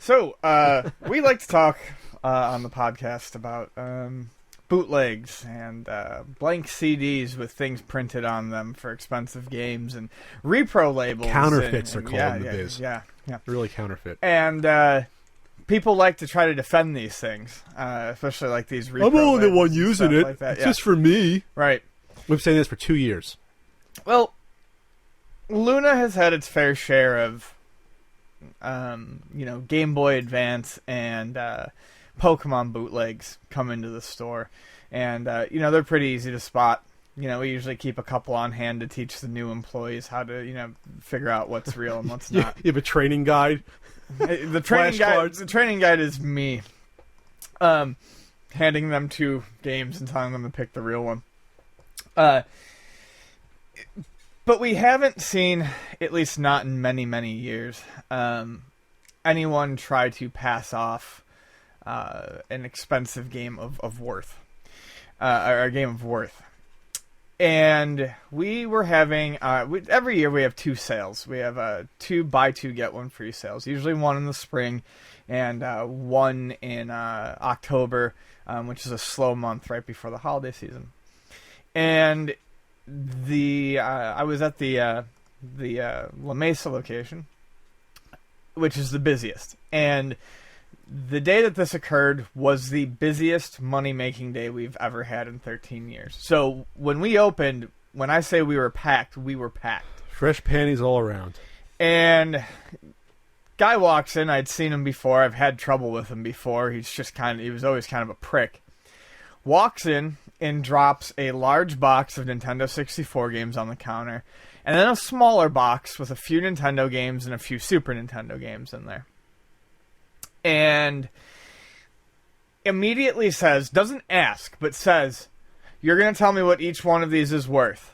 So, we like to talk on the podcast about bootlegs and blank CDs with things printed on them for expensive games and repro labels. Counterfeits are called in the biz. Yeah. Really counterfeit. And people like to try to defend these things, especially like these repro I'm only the one labels and using stuff it. like that. It's just for me. Right. We've been saying this for 2 years. Well, Luna has had its fair share of, Game Boy Advance and Pokemon bootlegs come into the store. And, they're pretty easy to spot. We usually keep a couple on hand to teach the new employees how to, figure out what's real and what's not. You have a training guide? The training guide is me handing them 2 games and telling them to pick the real one. But we haven't seen, at least not in many, many years, anyone try to pass off an expensive game of worth, or a game of worth. And we were having, every year we have 2 sales. We have 2 buy 2 get 1 free sales. Usually one in the spring and one in October, which is a slow month right before the holiday season. And I was at the La Mesa location, which is the busiest. And the day that this occurred was the busiest money-making day we've ever had in 13 years. So when we opened, when I say we were packed, we were packed. Fresh panties all around. And guy walks in. I'd seen him before. I've had trouble with him before. He was always kind of a prick. Walks in and drops a large box of Nintendo 64 games on the counter, and then a smaller box with a few Nintendo games and a few Super Nintendo games in there. And immediately says, doesn't ask, but says, "You're going to tell me what each one of these is worth."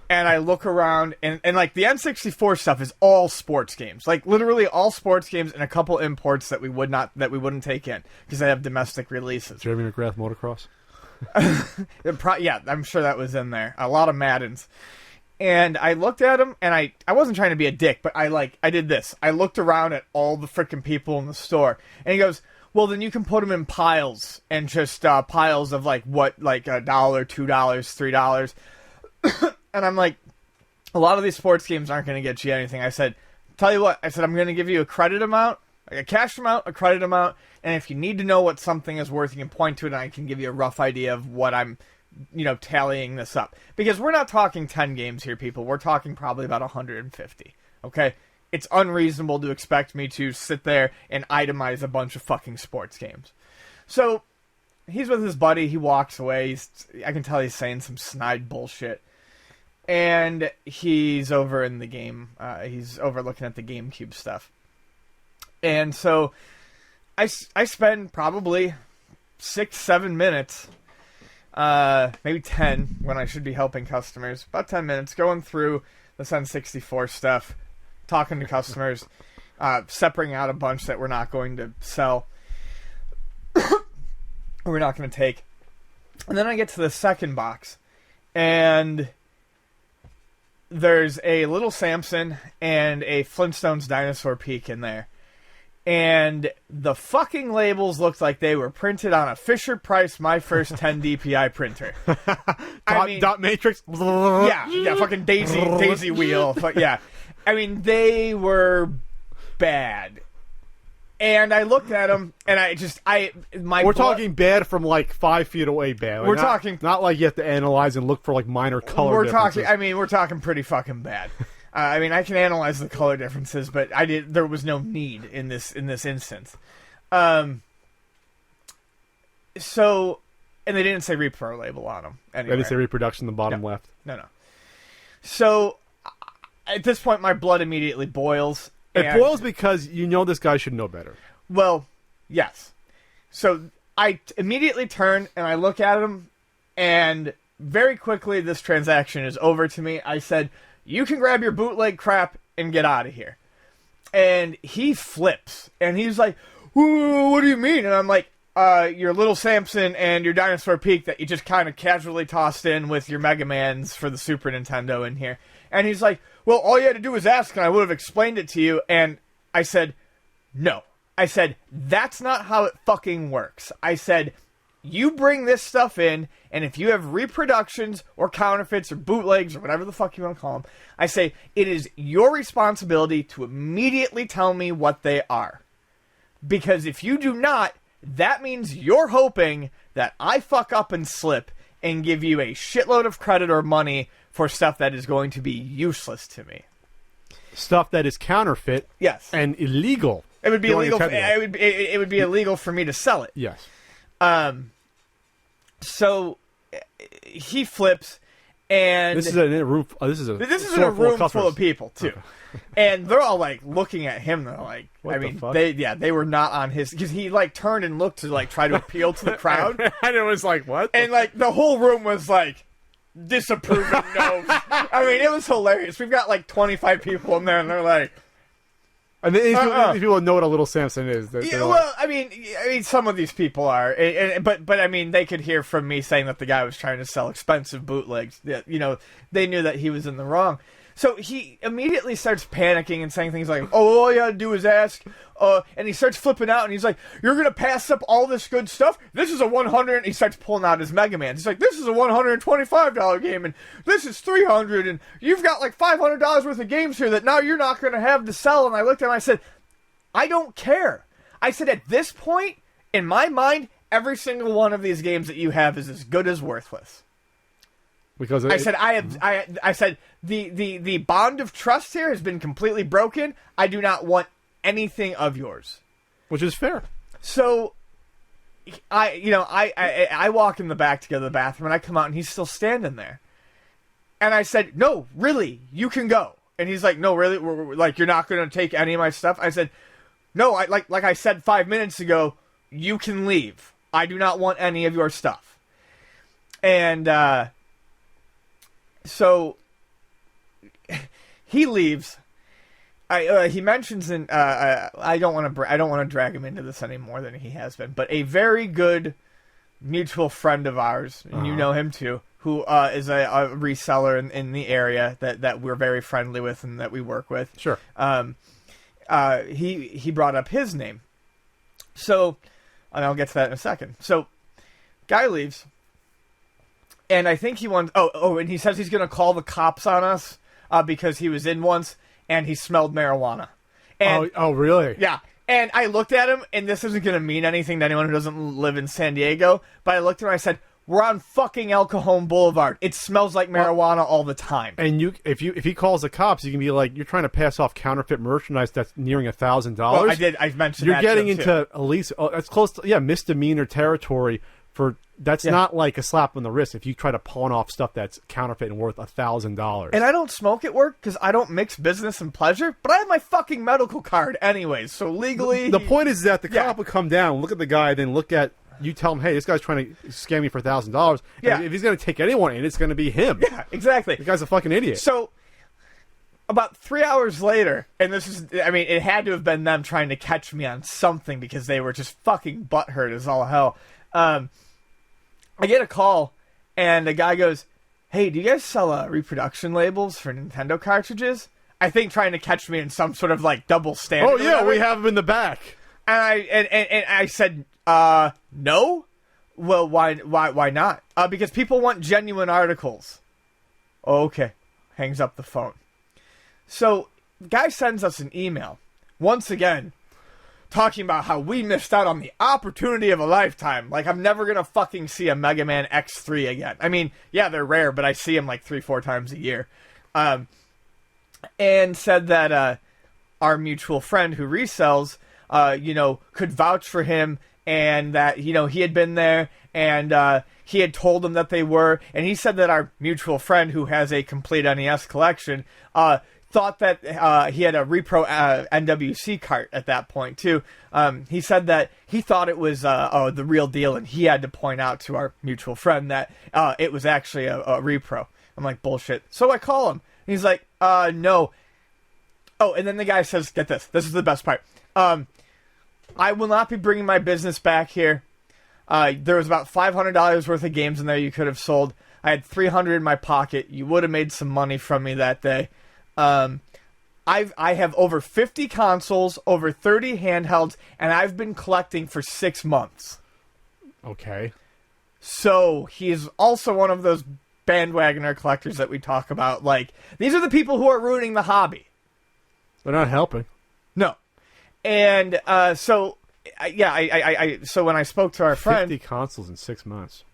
And I look around, and like the N64 stuff is all sports games, like literally all sports games, and a couple imports that we wouldn't take in because they have domestic releases. Jeremy McGrath Motocross. Yeah, I'm sure that was in there. A lot of Maddens. And I looked at him, and I wasn't trying to be a dick, but I did this. I looked around at all the frickin' people in the store, and he goes, "Well, then you can put them in piles, and just piles of like $1, $2, $3. And I'm like, a lot of these sports games aren't going to get you anything. I said, tell you what, I'm going to give you a credit amount, like a cash amount, a credit amount, and if you need to know what something is worth, you can point to it, and I can give you a rough idea of what I'm, tallying this up. Because we're not talking 10 games here, people. We're talking probably about 150, okay? It's unreasonable to expect me to sit there and itemize a bunch of fucking sports games. So, he's with his buddy, he walks away, I can tell he's saying some snide bullshit. And he's over in the game. He's over looking at the GameCube stuff. And so I spend probably 6-7 minutes, maybe 10 when I should be helping customers. About 10 minutes going through the N64 stuff, talking to customers, separating out a bunch that we're not going to sell, or we're not going to take. And then I get to the second box, and there's a Little Samson and a Flintstones Dinosaur Peak in there. And the fucking labels looked like they were printed on a Fisher-Price My First 10 DPI printer. Dot matrix? Yeah, fucking daisy wheel. But yeah. I mean, they were bad. And I looked at them, and we're talking bad from like 5 feet away bad. Like we're talking... Not like you have to analyze and look for like minor color differences. We're talking pretty fucking bad. I can analyze the color differences, but there was no need in this instance. So, and they didn't say repro label on them. Anywhere. They didn't say reproduction in the bottom left. No. So, at this point, my blood immediately boils. It boils because this guy should know better. Well, yes. So I immediately turn and I look at him, and very quickly this transaction is over to me. I said, "You can grab your bootleg crap and get out of here." And he flips, and he's like, "What do you mean?" And I'm like, your Little Samson and your Dinosaur Peak that you just kind of casually tossed in with your Mega Mans for the Super Nintendo in here." And he's like, "Well, all you had to do was ask, and I would have explained it to you." And I said, "No, I said, that's not how it fucking works. I said, you bring this stuff in, and if you have reproductions or counterfeits or bootlegs or whatever the fuck you want to call them, I say, it is your responsibility to immediately tell me what they are. Because if you do not, that means you're hoping that I fuck up and slip and give you a shitload of credit or money for stuff that is going to be useless to me. Stuff that is counterfeit, yes, and illegal. It would be illegal. It would be illegal for me to sell it. Yes. So he flips, and this is in a room. This is in a room full of people too, okay. And they're all like looking at him. They're like, what I mean, they were not on his, because he like turned and looked to like try to appeal to the crowd, and it was like, what? And like the whole room was like disapproving notes. I mean, it was hilarious. We've got like 25 people in there, and they're like. And these people know what a Little Samson is. Yeah, well, I mean, some of these people are, but I mean, they could hear from me saying that the guy was trying to sell expensive bootlegs. You know, they knew that he was in the wrong. So he immediately starts panicking and saying things like, "Oh, all you gotta do is ask," and he starts flipping out, and he's like, "You're gonna pass up all this good stuff? This is a 100." And he starts pulling out his Mega Man. He's like, "This is a $125 game, and this is $300, and you've got like $500 worth of games here that now you're not gonna have to sell." And I looked at him, and I said, "I don't care." I said, "At this point, in my mind, every single one of these games that you have is as good as worthless." Because I said the bond of trust here has been completely broken. I do not want anything of yours, which is fair. So, I walk in the back to go to the bathroom, and I come out, and he's still standing there. And I said, "No, really, you can go." And he's like, "No, really, like you're not going to take any of my stuff?" I said, "No, like I said 5 minutes ago, you can leave. I do not want any of your stuff." And so he leaves. He mentions in I don't want to drag him into this any more than he has been, but a very good mutual friend of ours, and you know him too, who is a reseller in the area that we're very friendly with and that we work with. Sure. He brought up his name, so and I'll get to that in a second. So, guy leaves. And I think he wants... and he says he's going to call the cops on us because he was in once and he smelled marijuana. And, really? Yeah. And I looked at him, and this isn't going to mean anything to anyone who doesn't live in San Diego, but I looked at him and I said, we're on fucking El Cajon Boulevard. It smells like marijuana all the time. And if he calls the cops, you can be like, you're trying to pass off counterfeit merchandise that's nearing $1,000. Well, I did. I mentioned you're that. You're getting into at least... that's close to, misdemeanor territory for... That's not like a slap on the wrist if you try to pawn off stuff that's counterfeit and worth $1,000. And I don't smoke at work because I don't mix business and pleasure, but I have my fucking medical card anyways, so legally... The point is that the cop would come down, look at the guy, then look at... You tell him, hey, this guy's trying to scam me for $1,000. Yeah. If he's going to take anyone in, it's going to be him. Yeah, exactly. The guy's a fucking idiot. So, about 3 hours later, and this is... I mean, it had to have been them trying to catch me on something because they were just fucking butthurt as all hell. I get a call, and the guy goes, "Hey, do you guys sell reproduction labels for Nintendo cartridges?" I think trying to catch me in some sort of like double standard. Oh yeah, we have them in the back. And I said, no. Well, why not? Because people want genuine articles. Okay, hangs up the phone. So, guy sends us an email once again, talking about how we missed out on the opportunity of a lifetime. Like, I'm never going to fucking see a Mega Man X3 again. I mean, yeah, they're rare, but I see them like 3-4 times a year. And said that our mutual friend who resells, could vouch for him and that, he had been there and he had told him that they were. And he said that our mutual friend who has a complete NES collection thought that he had a repro NWC cart at that point too. He said that he thought it was the real deal, and he had to point out to our mutual friend that it was actually a repro. I'm like, bullshit. So I call him, and he's like, no. Oh, and then the guy says, get this. This is the best part. I will not be bringing my business back here. There was about $500 worth of games in there you could have sold. I had $300 in my pocket. You would have made some money from me that day. I have over 50 consoles, over 30 handhelds, and I've been collecting for 6 months. Okay. So he's also one of those bandwagoner collectors that we talk about. Like, these are the people who are ruining the hobby. They're not helping. No. And so when I spoke to our friend... 50 consoles in 6 months.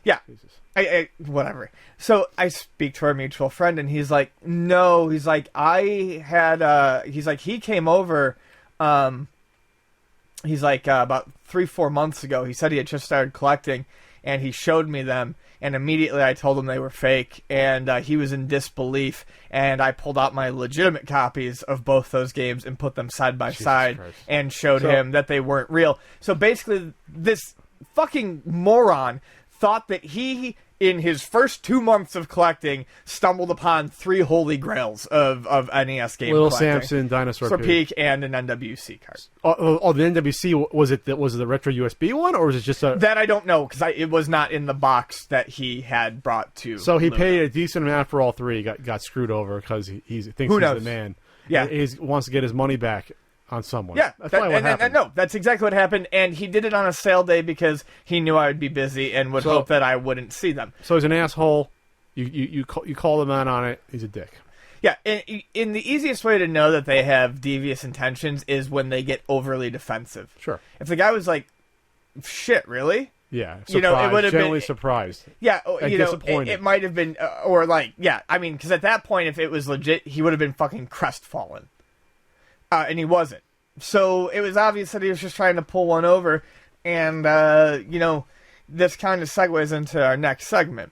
Yeah. Jesus. Whatever. So I speak to our mutual friend, and he's like, no, he's like, he came over, he's like, about 3-4 months ago. He said he had just started collecting, and he showed me them, and immediately I told him they were fake, and he was in disbelief, and I pulled out my legitimate copies of both those games and put them side by side and showed him that they weren't real. So basically, this fucking moron thought that he, in his first 2 months of collecting, stumbled upon 3 holy grails of NES game Little collecting. Samson, Dinosaur Peak, and an NWC card. Oh, the NWC, was it the retro USB one, or was it just a... That I don't know, because it was not in the box that he had brought to So he Luna. paid a decent amount for all 3, got screwed over because he thinks he's the man. Yeah. He wants to get his money back on someone. Yeah, that's probably what happened. No, that's exactly what happened, and he did it on a sale day because he knew I would be busy and would hope that I wouldn't see them. So he's an asshole. You call the man on it. He's a dick. Yeah, and the easiest way to know that they have devious intentions is when they get overly defensive. Sure. If the guy was like, "Shit, really?" Yeah, surprised, it would have generally been surprised. Yeah, disappointed. It might have been, or like, yeah, I mean, because at that point, if it was legit, he would have been fucking crestfallen, and he wasn't. So it was obvious that he was just trying to pull one over, and this kind of segues into our next segment.